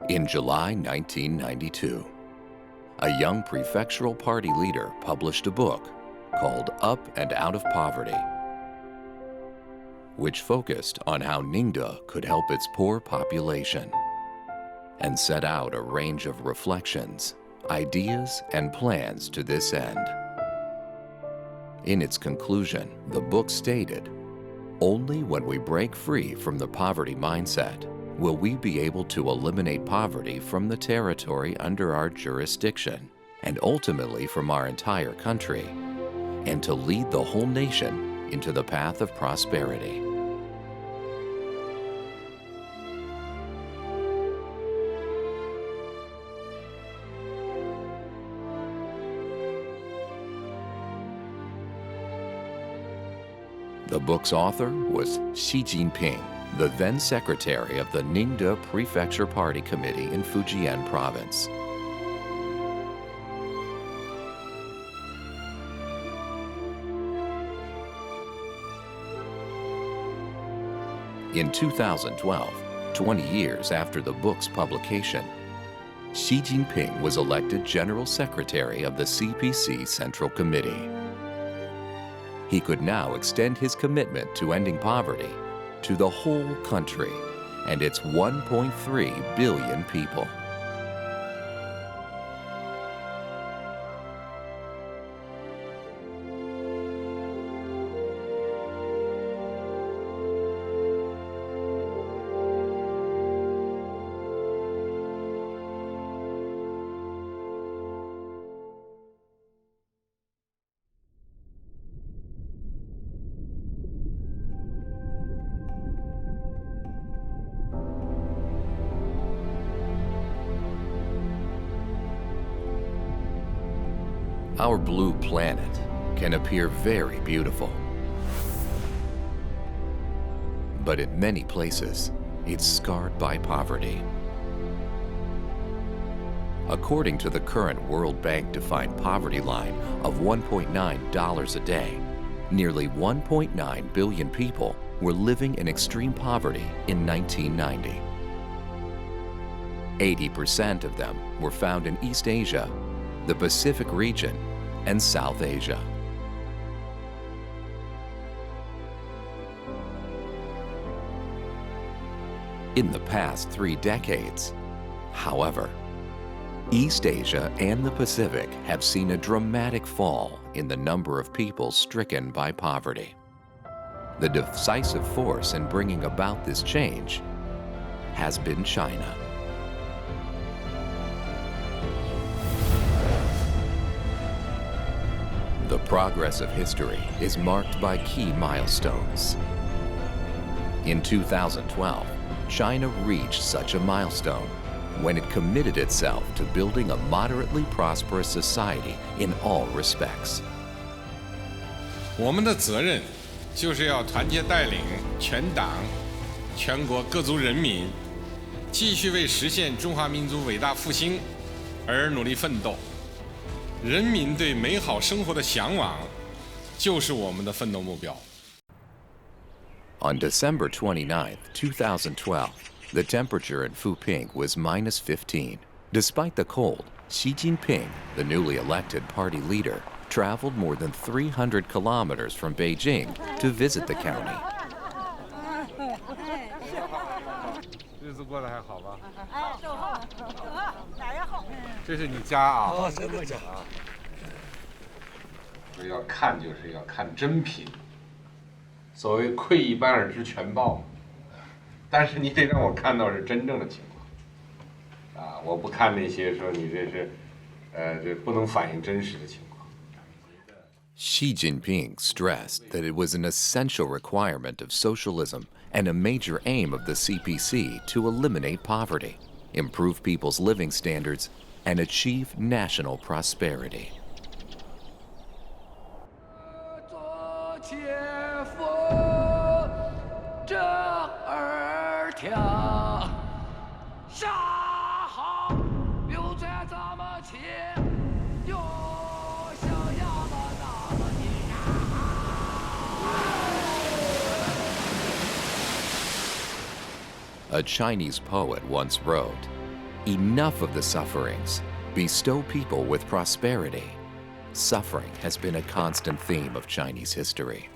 In July 1992, a young prefectural party leader published a book called Up and Out of Poverty, which focused on how Ningde could help its poor population and set out a range of reflections, ideas, and plans to this end. In its conclusion, the book stated, "Only when we break free from the poverty mindset will we be able to eliminate poverty from the territory under our jurisdiction and ultimately from our entire country, and to lead the whole nation into the path of prosperity." The book's author was Xi Jinping, the then secretary of the Ningde Prefecture Party Committee in Fujian Province. In 2012, 20 years after the book's publication, Xi Jinping was elected General Secretary of the CPC Central Committee. He could now extend his commitment to ending poverty to the whole country and its 1.3 billion people. Our blue planet can appear very beautiful, but in many places, it's scarred by poverty. According to the current World Bank-defined poverty line of $1.9 a day, nearly 1.9 billion people were living in extreme poverty in 1990. 80% of them were found in East Asia, the Pacific region, and South Asia. In the past 3 decades, however, East Asia and the Pacific have seen a dramatic fall in the number of people stricken by poverty. The decisive force in bringing about this change has been China. The progress of history is marked by key milestones. In 2012, China reached such a milestone when it committed itself to building a moderately prosperous society in all respects. 我们的责任就是要团结带领全党、全国各族人民，继续为实现中华民族伟大复兴而努力奋斗。人民对美好生活的向往，就是我们的奋斗目标。On December 29, 2012, the temperature in Fuping was -15. Despite the cold, Xi Jinping, the newly elected party leader, traveled more than 300 kilometers from Beijing to visit the county. 日子过得还好吧？这是你家啊？哦，这个家啊。要看就是要看真品，所谓窥一斑而知全豹嘛。但是你得让我看到是真正的情况，啊，我不看那些说你这是，这不能反映真实的情况。Xi Jinping stressed that it was an essential requirement of socialism and a major aim of the CPC to eliminate poverty, improve people's living standards, and achieve national prosperity. A Chinese poet once wrote, Enough of the sufferings. Bestow people with prosperity. Suffering has been a constant theme of Chinese history.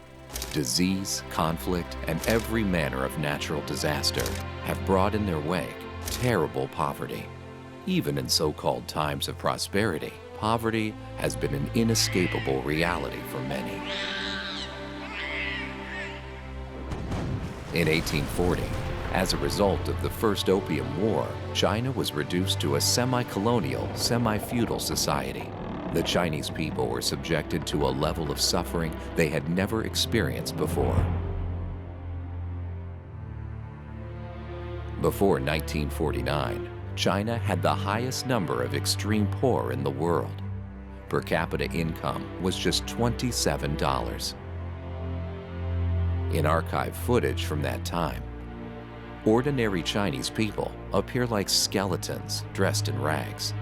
Disease, conflict, and every manner of natural disaster have brought in their wake terrible poverty. Even in so-called times of prosperity, poverty has been an inescapable reality for many. In 1840, as a result of the First Opium War, China was reduced to a semi-colonial, semi-feudal society. The Chinese people were subjected to a level of suffering they had never experienced before. Before 1949, China had the highest number of extreme poor in the world. Per capita income was just $27. In archive footage from that time, ordinary Chinese people appear like skeletons dressed in rags.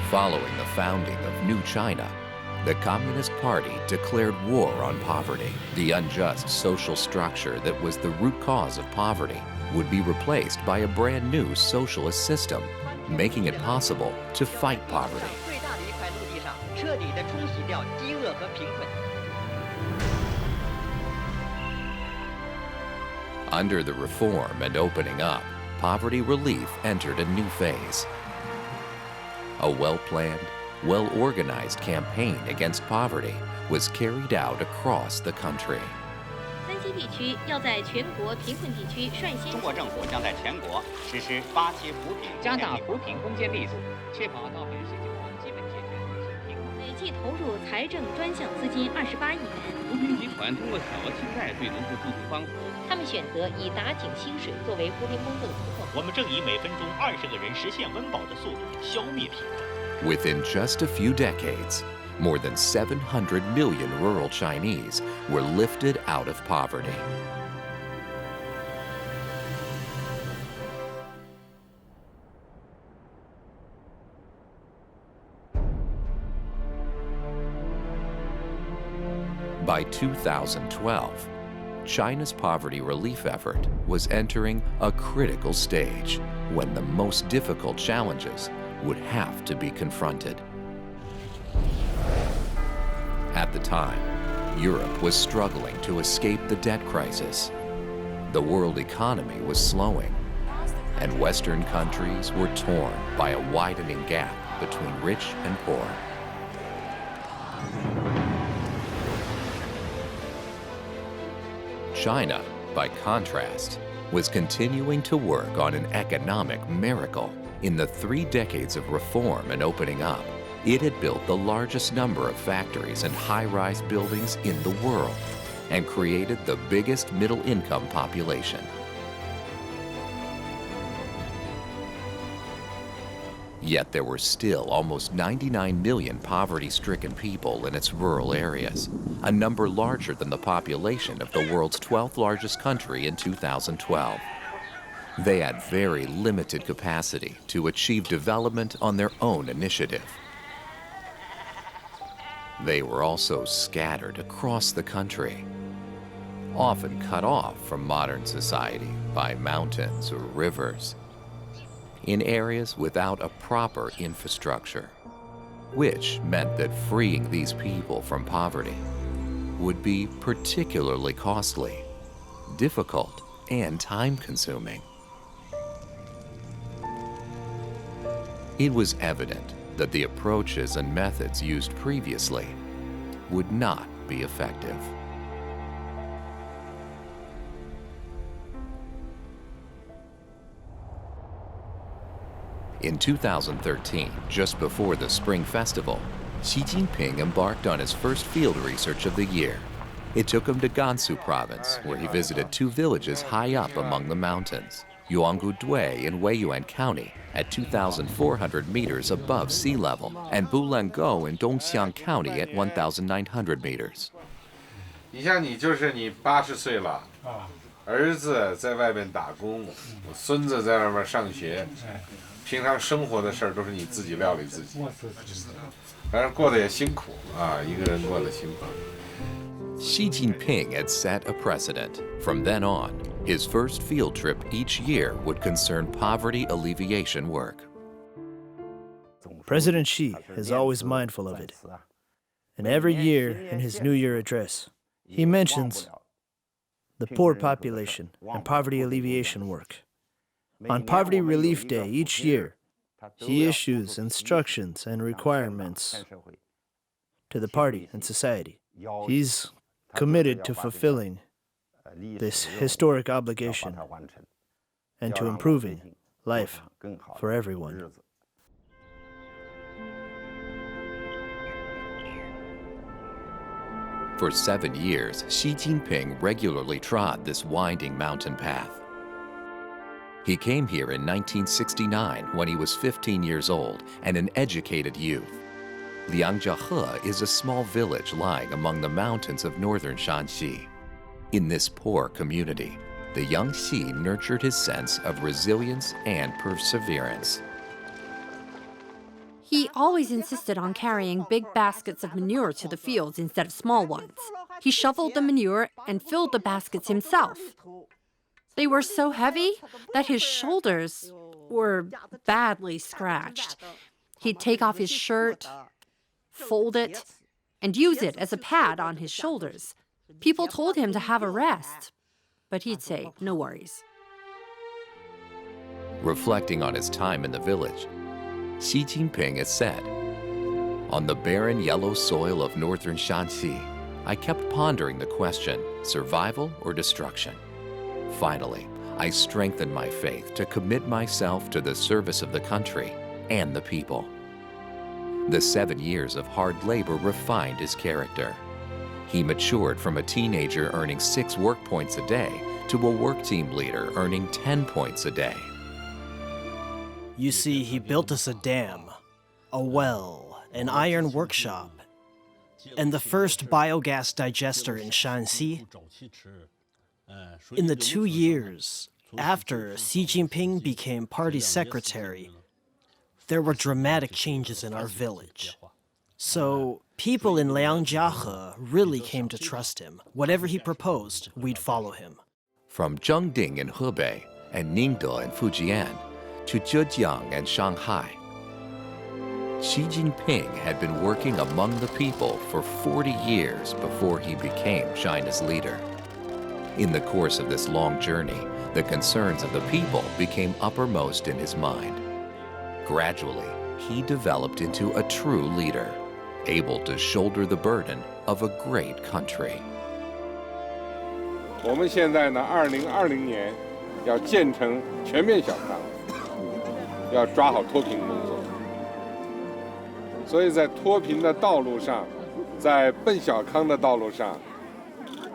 Following the founding of New China, the Communist Party declared war on poverty. The unjust social structure that was the root cause of poverty would be replaced by a brand new socialist system, making it possible to fight poverty. Under the reform and opening up, poverty relief entered a new phase. A well-planned, well-organized campaign against poverty was carried out across the country. 三些地区要在全国贫困地区率先。中国政府将在全国实施8期扶贫，加大扶贫攻坚力度，确保到本世纪末基本解决贫困。累计投入财政专项资金28亿元。扶贫集团通过小额信贷对农户进行帮扶。他们选择以打井薪水作为扶贫工作的突破。我们正以每分钟20个人实现温饱的速度消灭贫困。 Within just a few decades, more than 700 million rural Chinese were lifted out of poverty. By 2012, China's poverty relief effort was entering a critical stage when the most difficult challenges would have to be confronted. At the time, Europe was struggling to escape the debt crisis. The world economy was slowing, and Western countries were torn by a widening gap between rich and poor. China, by contrast, was continuing to work on an economic miracle. In the 3 decades of reform and opening up, it had built the largest number of factories and high-rise buildings in the world and created the biggest middle-income population. Yet there were still almost 99 million poverty-stricken people in its rural areas, a number larger than the population of the world's 12th largest country in 2012. They had very limited capacity to achieve development on their own initiative. They were also scattered across the country, often cut off from modern society by mountains or rivers, in areas without a proper infrastructure, which meant that freeing these people from poverty would be particularly costly, difficult, and time-consuming. It was evident that the approaches and methods used previously would not be effective. In 2013, just before the Spring Festival, Xi Jinping embarked on his first field research of the year. It took him to Gansu province, where he visited 2 villages high up among the mountains. Yuangu Dui in Weiyuan County at 2,400 meters above sea level, and Bulango in Dongxiang County at 1,900 meters. 你像你就是你80岁了，儿子在外面打工，孙子在外面上学，平常生活的事儿都是你自己料理自己，反正过得也辛苦啊，一个人过得辛苦。 Xi Jinping had set a precedent. From then on, his first field trip each year would concern poverty alleviation work. President Xi is always mindful of it. And every year in his New Year address, he mentions the poor population and poverty alleviation work. On Poverty Relief Day each year, he issues instructions and requirements to the party and society. He's committed to fulfilling this historic obligation and to improving life for everyone. For 7 years, Xi Jinping regularly trod this winding mountain path. He came here in 1969 when he was 15 years old and an educated youth. Liangjiahe is a small village lying among the mountains of northern Shanxi. In this poor community, the young Xi nurtured his sense of resilience and perseverance. He always insisted on carrying big baskets of manure to the fields instead of small ones. He shoveled the manure and filled the baskets himself. They were so heavy that his shoulders were badly scratched. He'd take off his shirt, fold it, and use it as a pad on his shoulders. People told him to have a rest, but he'd say, no worries. Reflecting on his time in the village, Xi Jinping has said, "On the barren yellow soil of northern Shanxi, I kept pondering the question, survival or destruction. Finally, I strengthened my faith to commit myself to the service of the country and the people." The 7 years of hard labor refined his character. He matured from a teenager earning 6 work points a day to a work team leader earning 10 points a day. You see, he built us a dam, a well, an iron workshop, and the first biogas digester in Shanxi. In the 2 years after Xi Jinping became party secretary, there were dramatic changes in our village. So people in Liangjiahe really came to trust him. Whatever he proposed, we'd follow him. From Zhengding in Hebei and Ningde in Fujian to Zhejiang and Shanghai, Xi Jinping had been working among the people for 40 years before he became China's leader. In the course of this long journey, the concerns of the people became uppermost in his mind. Gradually, he developed into a true leader, able to shoulder the burden of a great country. 我们现在呢，2020年要建成全面小康，要抓好脱贫工作。所以在脱贫的道路上，在奔小康的道路上，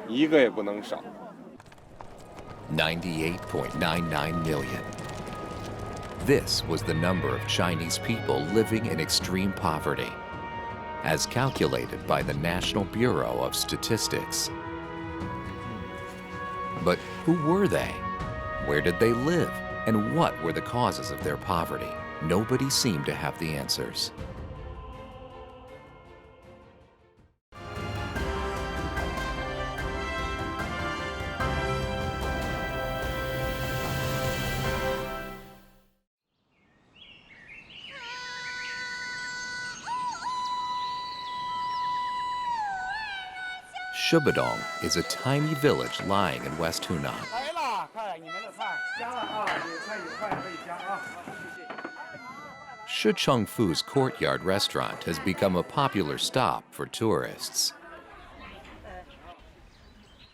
一个也不能少。 98.99 million. This was the number of Chinese people living in extreme poverty, as calculated by the National Bureau of Statistics. But who were they? Where did they live? And what were the causes of their poverty? Nobody seemed to have the answers. Shubadong is a tiny village lying in West Hunan. Shichengfu's courtyard restaurant has become a popular stop for tourists.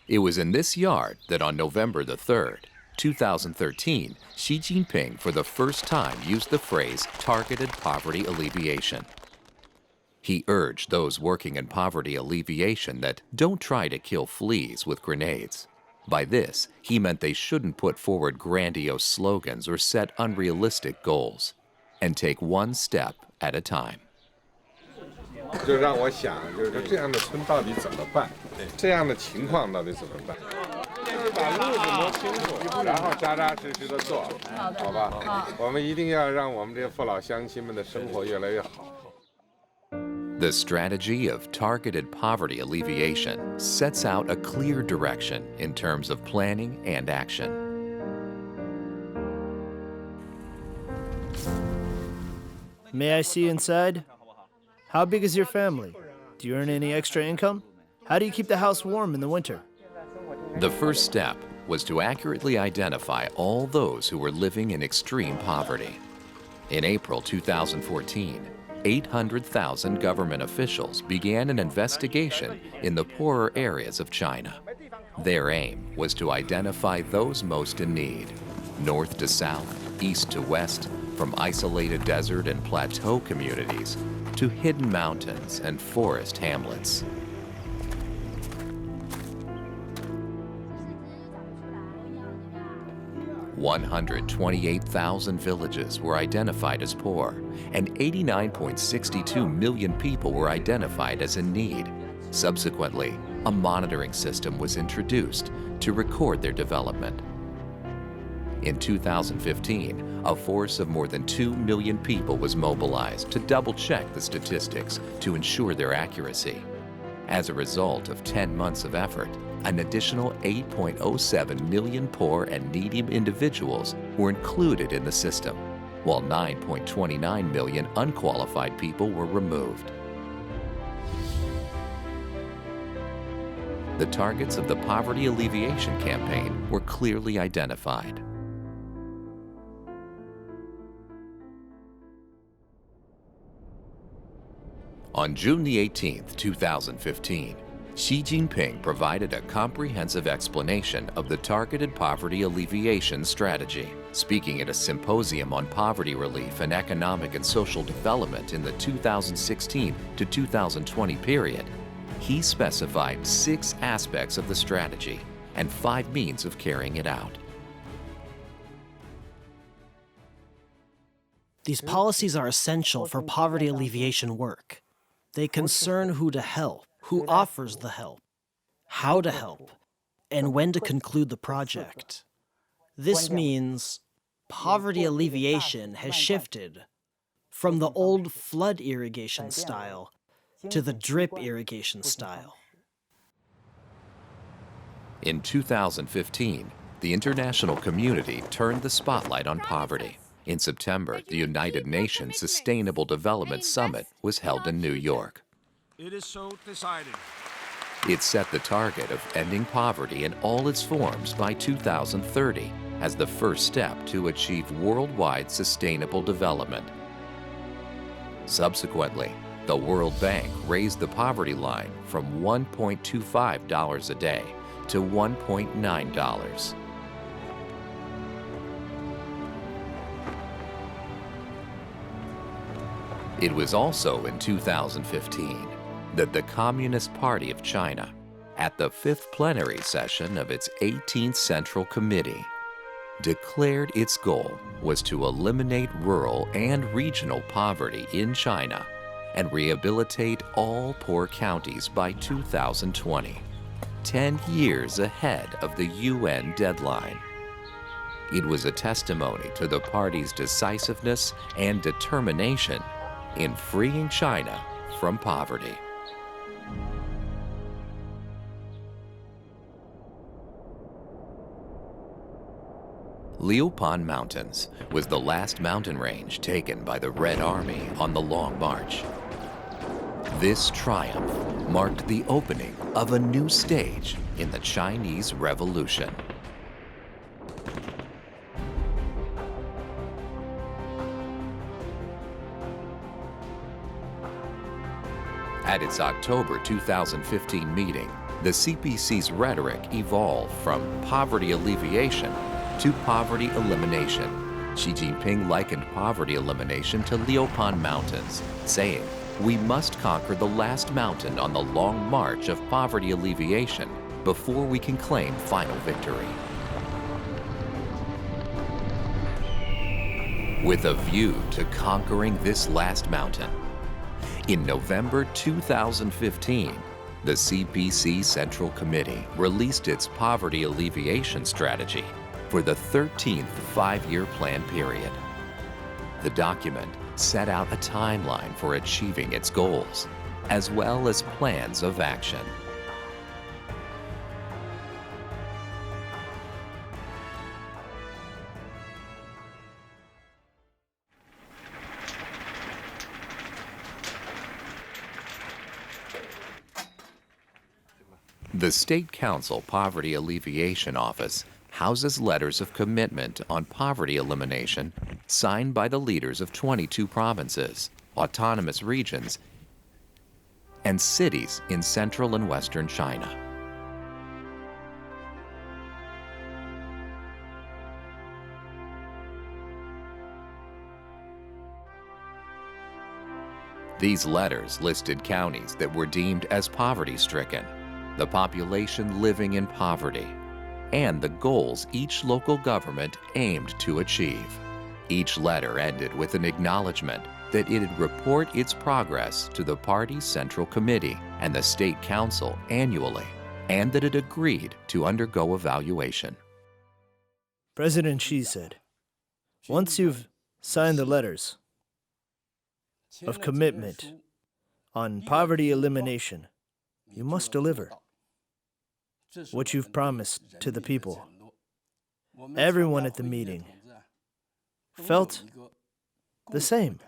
It was in this yard that on November the 3rd, 2013, Xi Jinping for the first time used the phrase targeted poverty alleviation. He urged those working in poverty alleviation that don't try to kill fleas with grenades. By this, he meant they shouldn't put forward grandiose slogans or set unrealistic goals, and take one step at a time. 就让我想，就是说这样的村到底怎么办？这样的情况到底怎么办？就是把路子摸清楚，然后扎扎实实的做，好吧？好，我们一定要让我们这些父老乡亲们的生活越来越好。 The strategy of targeted poverty alleviation sets out a clear direction in terms of planning and action. May I see inside? How big is your family? Do you earn any extra income? How do you keep the house warm in the winter? The first step was to accurately identify all those who were living in extreme poverty. In April 2014, 800,000 government officials began an investigation in the poorer areas of China. Their aim was to identify those most in need, north to south, east to west, from isolated desert and plateau communities to hidden mountains and forest hamlets. "128,000 villages were identified as poor, and 89.62 million people were identified as in need. Subsequently, a monitoring system was introduced to record their development. In 2015, a force of more than 2 million people was mobilized to double-check the statistics to ensure their accuracy. As a result of 10 months of effort, an additional 8.07 million poor and needy individuals were included in the system, while 9.29 million unqualified people were removed. The targets of the Poverty Alleviation Campaign were clearly identified. On June the 18th, 2015, Xi Jinping provided a comprehensive explanation of the targeted poverty alleviation strategy. Speaking at a symposium on poverty relief and economic and social development in the 2016 to 2020 period, he specified 6 aspects of the strategy and 5 means of carrying it out. These policies are essential for poverty alleviation work. They concern who to help, who offers the help, how to help, and when to conclude the project. This means poverty alleviation has shifted from the old flood irrigation style to the drip irrigation style. In 2015, the international community turned the spotlight on poverty. In September, the United Nations Sustainable Development Summit was held in New York. It is so decided. It set the target of ending poverty in all its forms by 2030 as the first step to achieve worldwide sustainable development. Subsequently, the World Bank raised the poverty line from $1.25 a day to $1.9. It was also in 2015 that the Communist Party of China, at the 5th plenary session of its 18th Central Committee, declared its goal was to eliminate rural and regional poverty in China and rehabilitate all poor counties by 2020, 10 years ahead of the UN deadline. It was a testimony to the party's decisiveness and determination in freeing China from poverty. Liupan Mountains was the last mountain range taken by the Red Army on the Long March. This triumph marked the opening of a new stage in the Chinese Revolution. At its October 2015 meeting, the CPC's rhetoric evolved from poverty alleviation to poverty elimination. Xi Jinping likened poverty elimination to Liupan Mountains, saying, "We must conquer the last mountain on the long march of poverty alleviation before we can claim final victory. With a view to conquering this last mountain, in November 2015, the CPC Central Committee released its poverty alleviation strategy for the 13th five-year plan period. The document set out a timeline for achieving its goals, as well as plans of action. The State Council Poverty Alleviation Office houses letters of commitment on poverty elimination signed by the leaders of 22 provinces, autonomous regions, and cities in central and western China. These letters listed counties that were deemed as poverty-stricken, the population living in poverty, and the goals each local government aimed to achieve. Each letter ended with an acknowledgement that it'd report its progress to the party's Central Committee and the State Council annually, and that it agreed to undergo evaluation. President Xi said, once you've signed the letters of commitment on poverty elimination, you must deliver what you've promised to the people. Everyone at the meeting felt the same,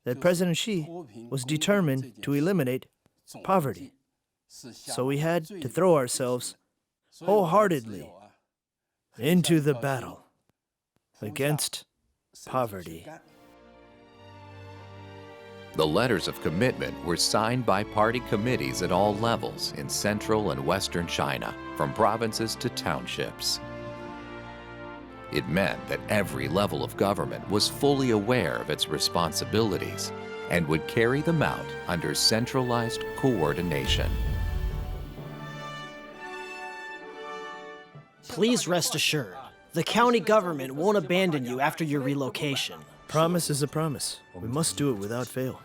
that President Xi was determined to eliminate poverty. So we had to throw ourselves wholeheartedly into the battle against poverty. The letters of commitment were signed by party committees at all levels in central and western China, from provinces to townships. It meant that every level of government was fully aware of its responsibilities and would carry them out under centralized coordination. Please rest assured, the county government won't abandon you after your relocation. Promise is a promise. We must do it without fail.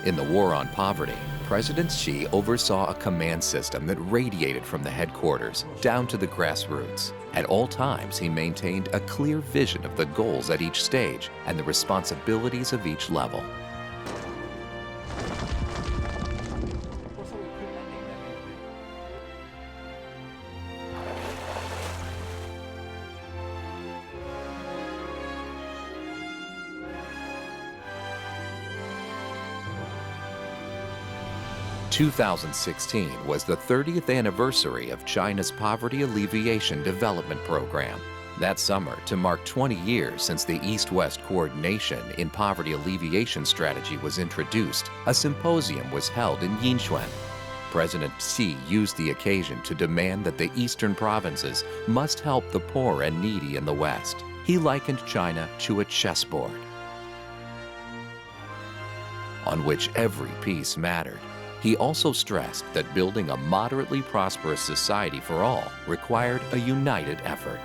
In the war on poverty, President Xi oversaw a command system that radiated from the headquarters down to the grassroots. At all times, he maintained a clear vision of the goals at each stage and the responsibilities of each level. In 2016 was the 30th anniversary of China's Poverty Alleviation Development Program. That summer, to mark 20 years since the East-West coordination in poverty alleviation strategy was introduced, a symposium was held in Yinchuan. President Xi used the occasion to demand that the eastern provinces must help the poor and needy in the West. He likened China to a chessboard on which every piece mattered. He also stressed that building a moderately prosperous society for all required a united effort.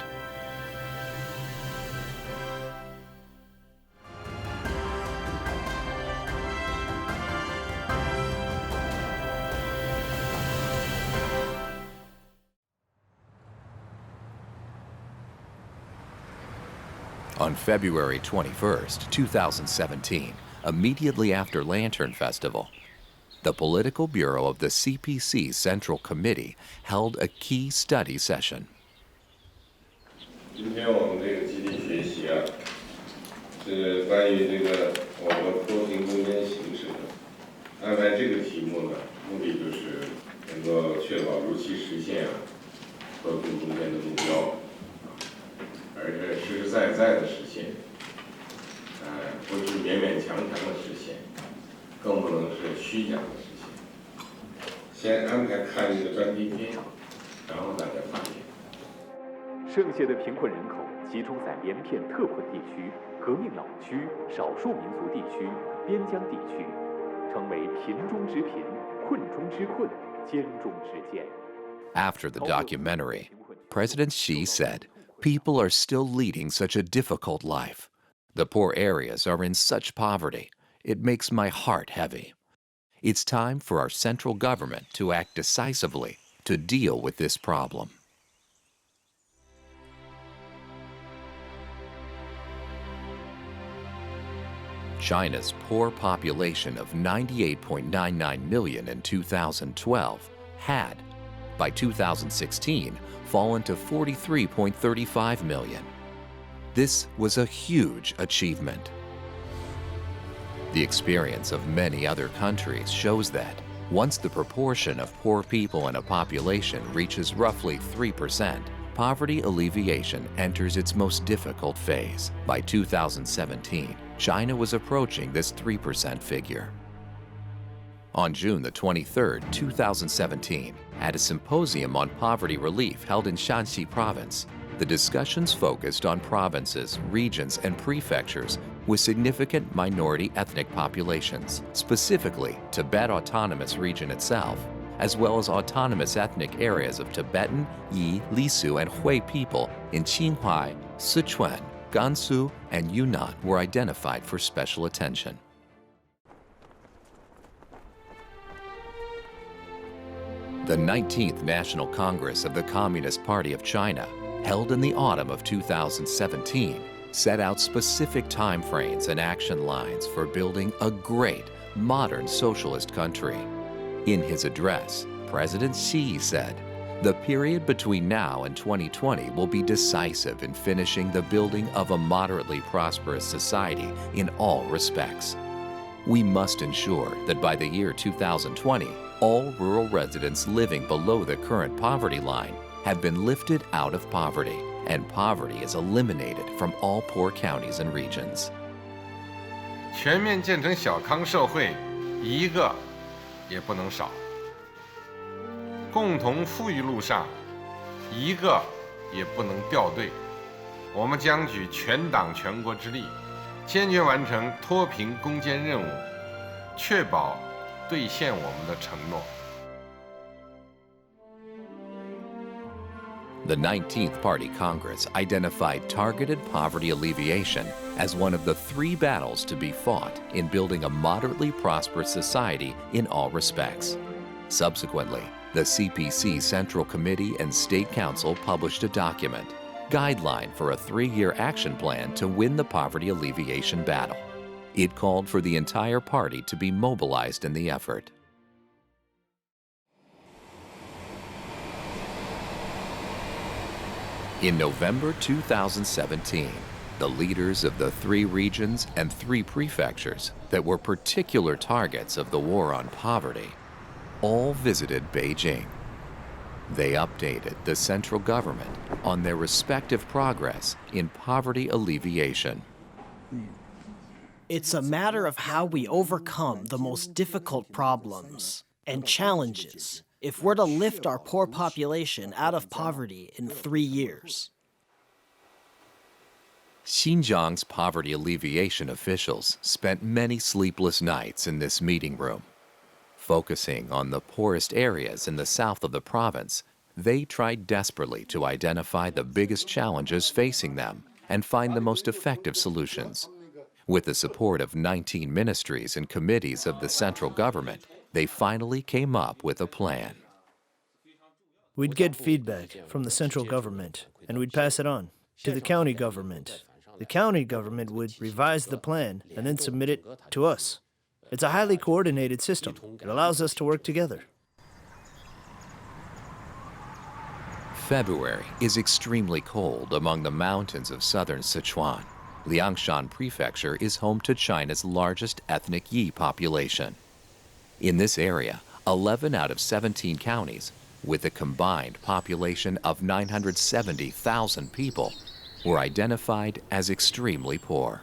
On February 21st, 2017, immediately after Lantern Festival, the Political Bureau of the CPC Central Committee held a key study session. 今天我们这个集体学习啊，是关于这个我们脱贫攻坚形势的。安排这个题目呢，目的就是能够确保如期实现啊脱贫攻坚的目标，而且实实在在的实现，不是勉勉强强的实现。 更不能是虚假的实现。先安排看一个专题片，然后大家发言。剩下的贫困人口集中在连片特困地区、革命老区、少数民族地区、边疆地区，成为贫中之贫、困中之困、兼重之见。 After the documentary, President Xi said, "People are still leading such a difficult life. The poor areas are in such poverty. It makes my heart heavy. It's time for our central government to act decisively to deal with this problem." China's poor population of 98.99 million in 2012 had, by 2016, fallen to 43.35 million. This was a huge achievement. The experience of many other countries shows that once the proportion of poor people in a population reaches roughly 3%, poverty alleviation enters its most difficult phase. By 2017, China was approaching this 3% figure. On June the 23rd, 2017, at a symposium on poverty relief held in Shanxi province, the discussions focused on provinces, regions, and prefectures with significant minority ethnic populations, specifically Tibet Autonomous Region itself, as well as autonomous ethnic areas of Tibetan, Yi, Lisu, and Hui people in Qinghai, Sichuan, Gansu, and Yunnan were identified for special attention. The 19th National Congress of the Communist Party of China, held in the autumn of 2017, set out specific timeframes and action lines for building a great, modern socialist country. In his address, President Xi said, "The period between now and 2020 will be decisive in finishing the building of a moderately prosperous society in all respects. We must ensure that by the year 2020, all rural residents living below the current poverty line have been lifted out of poverty, and poverty is eliminated from all poor counties and regions." 全面建成小康社会，一个也不能少。共同富裕路上，一个也不能掉队。我们将举全党全国之力，坚决完成脱贫攻坚任务，确保兑现我们的承诺。 The 19th Party Congress identified targeted poverty alleviation as one of the 3 battles to be fought in building a moderately prosperous society in all respects. Subsequently, the CPC Central Committee and State Council published a document, Guideline for a 3-year action plan to win the poverty alleviation battle. It called for the entire party to be mobilized in the effort. In November 2017, the leaders of the 3 regions and 3 prefectures that were particular targets of the war on poverty all visited Beijing. They updated the central government on their respective progress in poverty alleviation. It's a matter of how we overcome the most difficult problems and challenges if we're to lift our poor population out of poverty in 3 years. Xinjiang's poverty alleviation officials spent many sleepless nights in this meeting room. Focusing on the poorest areas in the south of the province, they tried desperately to identify the biggest challenges facing them and find the most effective solutions. With the support of 19 ministries and committees of the central government, they finally came up with a plan. We'd get feedback from the central government, and we'd pass it on to the county government. The county government would revise the plan and then submit it to us. It's a highly coordinated system. It allows us to work together. February is extremely cold among the mountains of southern Sichuan. Liangshan Prefecture is home to China's largest ethnic Yi population. In this area, 11 out of 17 counties, with a combined population of 970,000 people, were identified as extremely poor.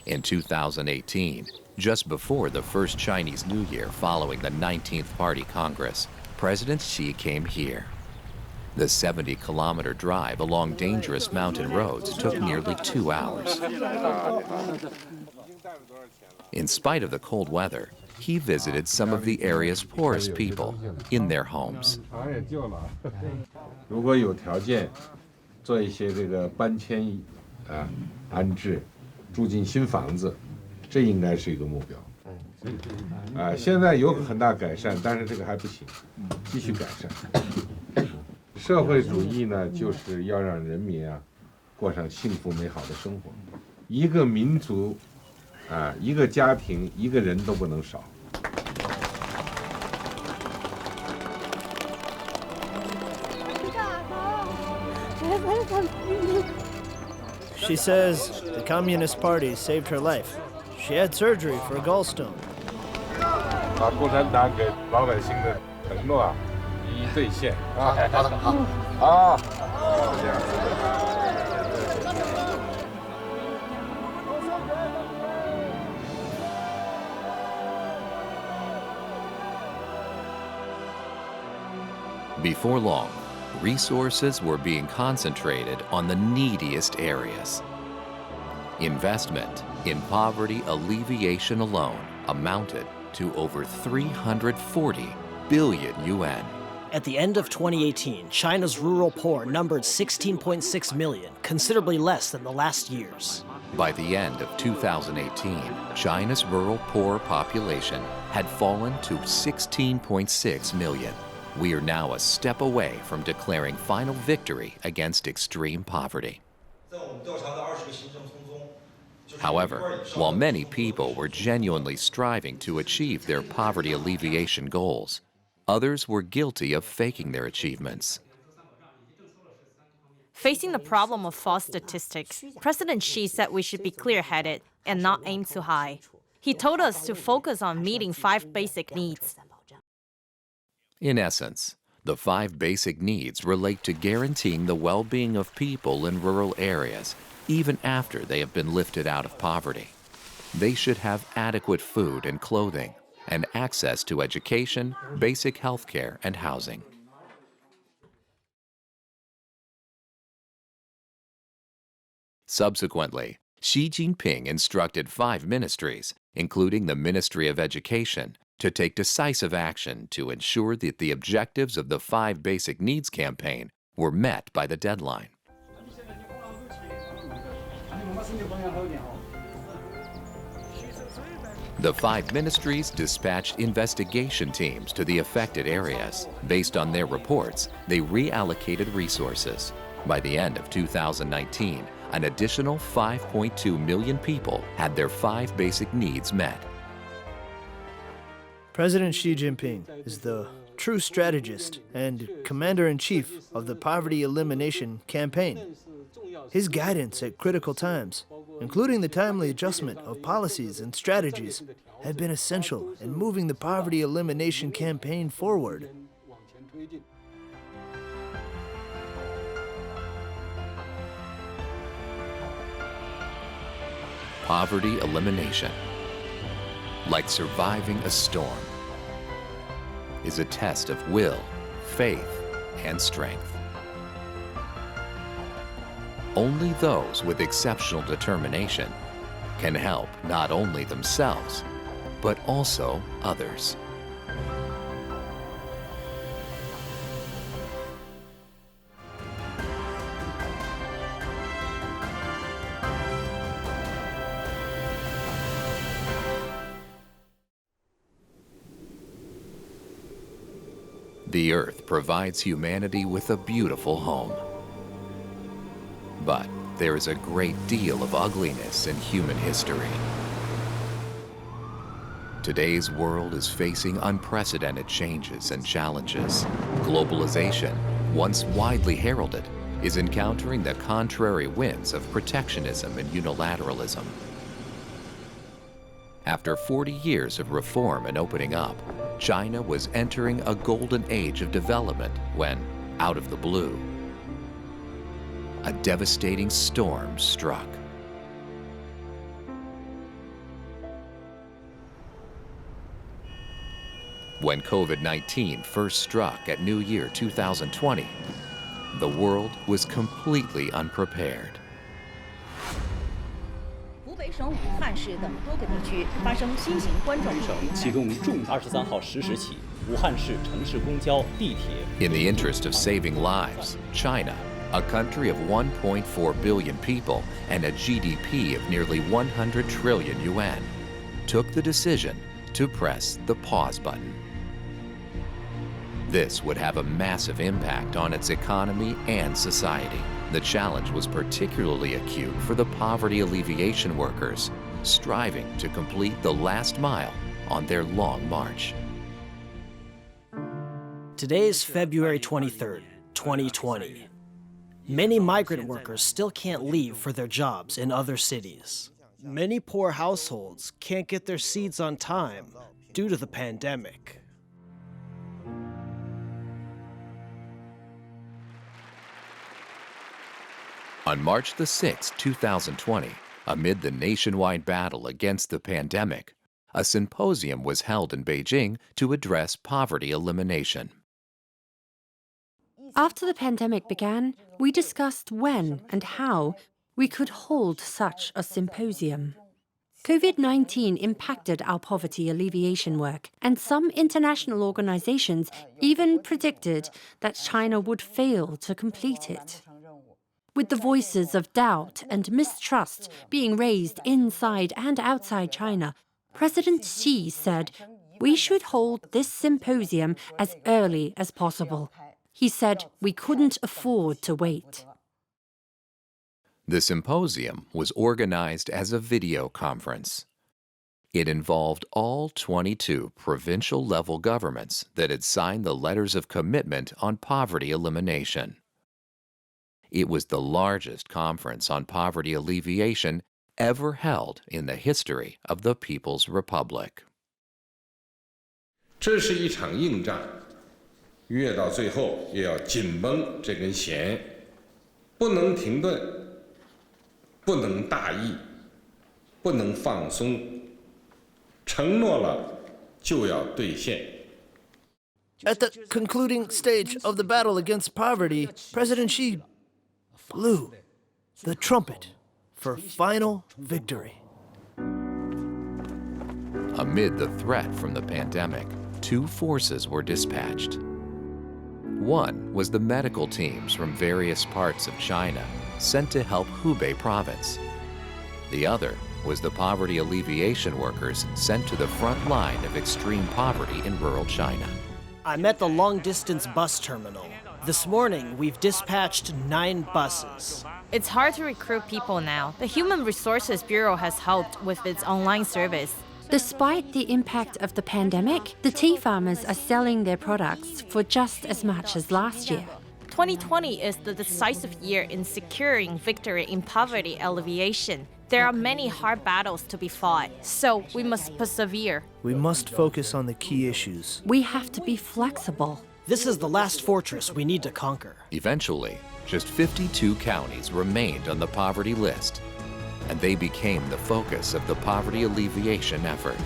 In 2018, just before the first Chinese New Year following the 19th Party Congress, President Xi came here. The 70-kilometer drive along dangerous mountain roads took nearly 2 hours. In spite of the cold weather, he visited some of the area's poorest people in their homes. 如果有条件做一些这个搬迁安置，住进新房子，这应该是一个目标。现在有很大改善，但是这个还不行，继续改善。社会主义呢，就是要让人民过上幸福美好的生活。一个民族一个家庭，一个人都不能少。 She says the Communist Party saved her life. She had surgery for a gallstone. 把共产党给老百姓的承诺一一兑现好。 Before long, resources were being concentrated on the neediest areas. Investment in poverty alleviation alone amounted to over 340 billion yuan. At the end of 2018, China's rural poor numbered 16.6 million, considerably less than the last years. By the end of 2018, China's rural poor population had fallen to 16.6 million. We are now a step away from declaring final victory against extreme poverty. However, while many people were genuinely striving to achieve their poverty alleviation goals, others were guilty of faking their achievements. Facing the problem of false statistics, President Xi said we should be clear-headed and not aim too high. He told us to focus on meeting 5 basic needs. In essence, the 5 basic needs relate to guaranteeing the well-being of people in rural areas, even after they have been lifted out of poverty. They should have adequate food and clothing, and access to education, basic health care, and housing. Subsequently, Xi Jinping instructed 5 ministries, including the Ministry of Education, to take decisive action to ensure that the objectives of the 5 Basic Needs campaign were met by the deadline. The 5 ministries dispatched investigation teams to the affected areas. Based on their reports, they reallocated resources. By the end of 2019, an additional 5.2 million people had their 5 basic needs met. President Xi Jinping is the true strategist and commander-in-chief of the poverty elimination campaign. His guidance at critical times, including the timely adjustment of policies and strategies, had been essential in moving the poverty elimination campaign forward. Poverty elimination, like surviving a storm, is a test of will, faith, and strength. Only those with exceptional determination can help not only themselves, but also others. The Earth provides humanity with a beautiful home. But there is a great deal of ugliness in human history. Today's world is facing unprecedented changes and challenges. Globalization, once widely heralded, is encountering the contrary winds of protectionism and unilateralism. After 40 years of reform and opening up, China was entering a golden age of development when, out of the blue, a devastating storm struck. When COVID-19 first struck at New Year 2020, the world was completely unprepared. 省武汉市等多个地区发生新型冠状病毒。启动重23号10时起，武汉市城市公交、地铁。In the interest of saving lives, China, a country of 1.4 billion people and a GDP of nearly 100 trillion yuan, took the decision to press the pause button. This would have a massive impact on its economy and society. The challenge was particularly acute for the poverty alleviation workers, striving to complete the last mile on their long march. Today is February 23rd, 2020. Many migrant workers still can't leave for their jobs in other cities. Many poor households can't get their seeds on time due to the pandemic. On March the 6th, 2020, amid the nationwide battle against the pandemic, a symposium was held in Beijing to address poverty elimination. After the pandemic began, we discussed when and how we could hold such a symposium. COVID-19 impacted our poverty alleviation work, and some international organizations even predicted that China would fail to complete it. With the voices of doubt and mistrust being raised inside and outside China, President Xi said, "We should hold this symposium as early as possible." He said we couldn't afford to wait. The symposium was organized as a video conference. It involved all 22 provincial-level governments that had signed the letters of commitment on poverty elimination. It was the largest conference on poverty alleviation ever held in the history of the People's Republic. 这是一场硬仗，越到最后也要紧绷这根弦，不能停顿，不能大意，不能放松，承诺了就要兑现。 At the concluding stage of the battle against poverty, President Xi blew the trumpet for final victory. Amid the threat from the pandemic, two forces were dispatched. One was the medical teams from various parts of China sent to help Hubei province. The other was the poverty alleviation workers sent to the front line of extreme poverty in rural China. I'm at the long-distance bus terminal. This morning, we've dispatched 9 buses. It's hard to recruit people now. The Human Resources Bureau has helped with its online service. Despite the impact of the pandemic, the tea farmers are selling their products for just as much as last year. 2020 is the decisive year in securing victory in poverty alleviation. There are many hard battles to be fought, so we must persevere. We must focus on the key issues. We have to be flexible. This is the last fortress we need to conquer. Eventually, just 52 counties remained on the poverty list, and they became the focus of the poverty alleviation effort.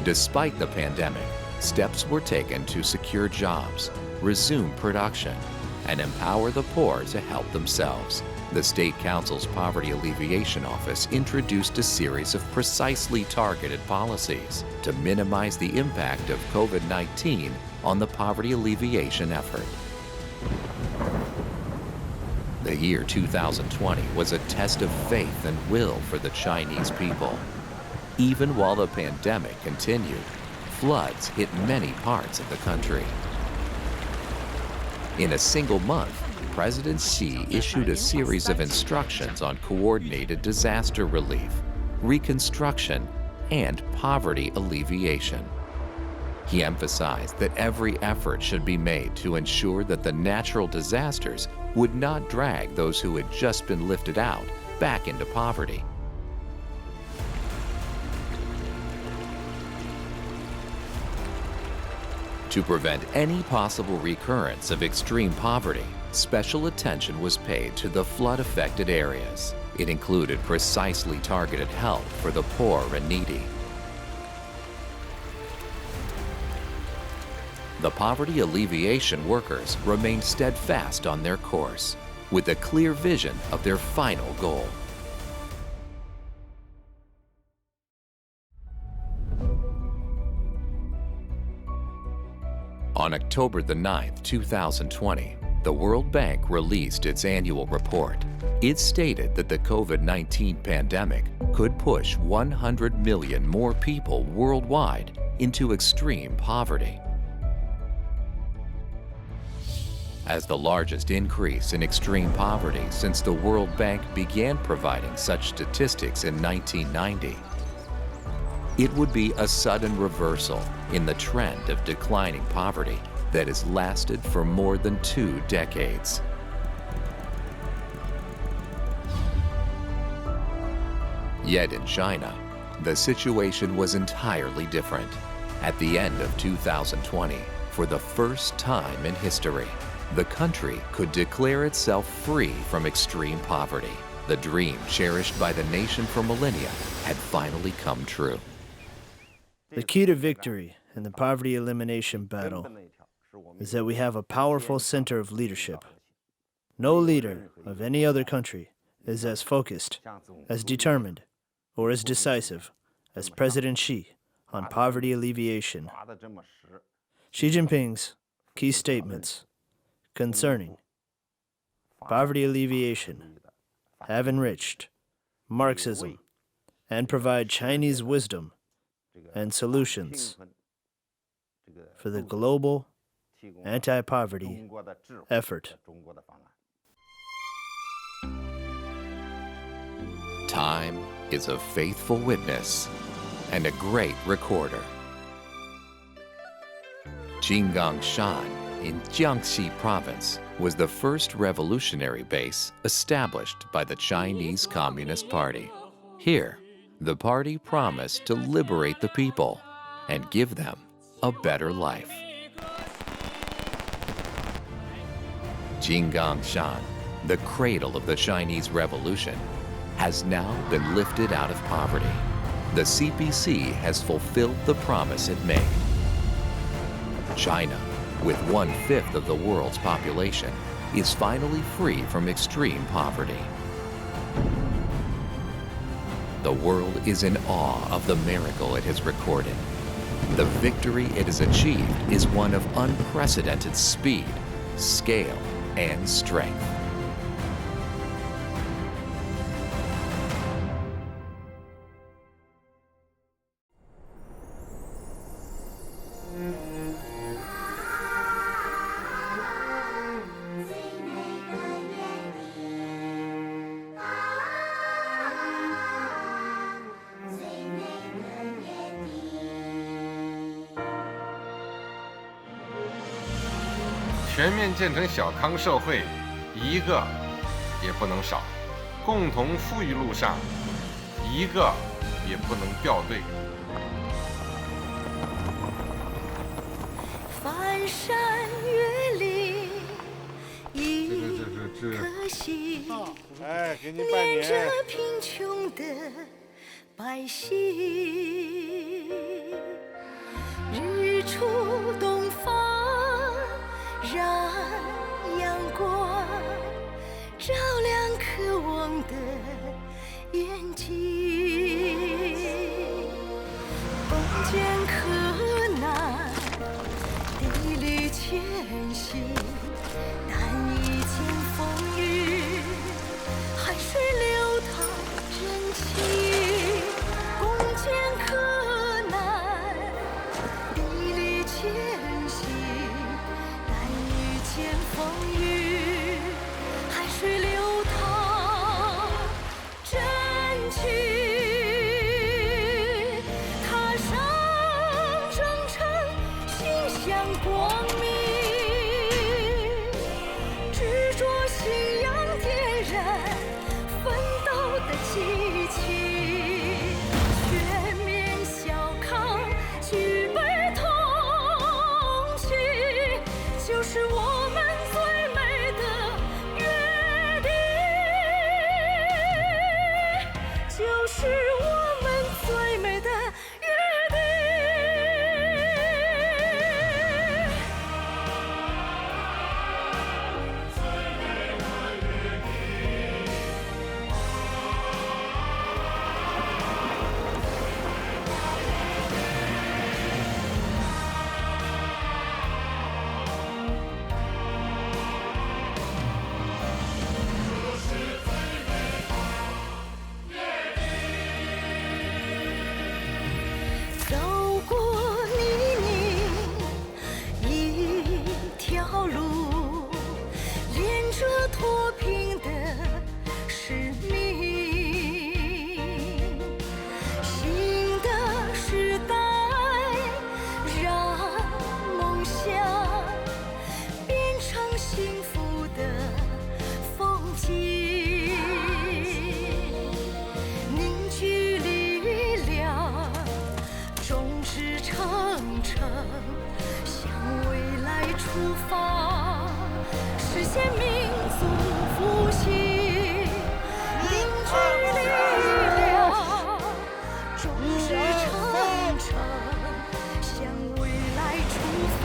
Despite the pandemic, steps were taken to secure jobs, resume production, and empower the poor to help themselves. The State Council's Poverty Alleviation Office introduced a series of precisely targeted policies to minimize the impact of COVID-19 on the poverty alleviation effort. The year 2020 was a test of faith and will for the Chinese people. Even while the pandemic continued, floods hit many parts of the country. In a single month, President Xi issued a series of instructions on coordinated disaster relief, reconstruction, and poverty alleviation. He emphasized that every effort should be made to ensure that the natural disasters would not drag those who had just been lifted out back into poverty. To prevent any possible recurrence of extreme poverty, special attention was paid to the flood-affected areas. It included precisely targeted help for the poor and needy. The poverty alleviation workers remained steadfast on their course, with a clear vision of their final goal. On October the 9th, 2020, the World Bank released its annual report. It stated that the COVID-19 pandemic could push 100 million more people worldwide into extreme poverty. As the largest increase in extreme poverty since the World Bank began providing such statistics in 1990, it would be a sudden reversal in the trend of declining poverty that has lasted for more than 2 decades. Yet in China, the situation was entirely different. At the end of 2020, for the first time in history, the country could declare itself free from extreme poverty. The dream cherished by the nation for millennia had finally come true. The key to victory in the poverty elimination battle is that we have a powerful center of leadership. No leader of any other country is as focused, as determined, or as decisive as President Xi on poverty alleviation. Xi Jinping's key statements concerning poverty alleviation have enriched Marxism and provide Chinese wisdom and solutions for the global anti-poverty effort. Time is a faithful witness and a great recorder. Jinggangshan in Jiangxi Province was the first revolutionary base established by the Chinese Communist Party. Here, the party promised to liberate the people and give them a better life. Jinggangshan, the cradle of the Chinese Revolution, has now been lifted out of poverty. The CPC has fulfilled the promise it made. China, with 1/5 of the world's population, is finally free from extreme poverty. The world is in awe of the miracle it has recorded. The victory it has achieved is one of unprecedented speed, scale, and strength.全面建成小康社会，一个也不能少。共同富裕路上，一个也不能掉队。翻山越岭，一颗心，连着贫穷的百姓。日出东方，让阳光照亮渴望的眼睛。攻坚克难，砥砺前行，但遇见风雨，海水流淌真情。攻坚克难，砥砺前行，但遇见风雨，海水流淌真情。踏上征程，心向光明，执着信仰点燃奋斗的激情。全面小康，举杯同庆，就是我们最美的约定，就是我们最美的约定。现民族复兴，凝聚力量，众志成城，向未来出发，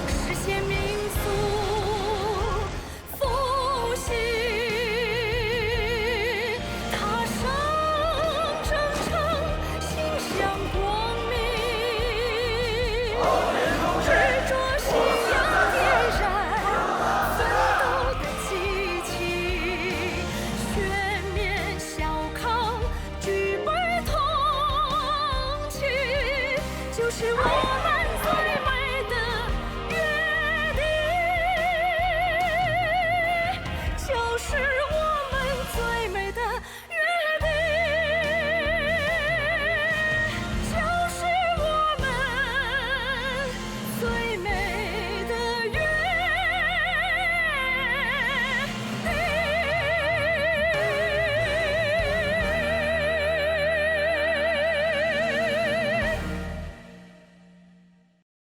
实现民族复兴。踏上征程，心向光明，执着信仰点燃奋斗的激情，全面小康举杯同庆，就是我。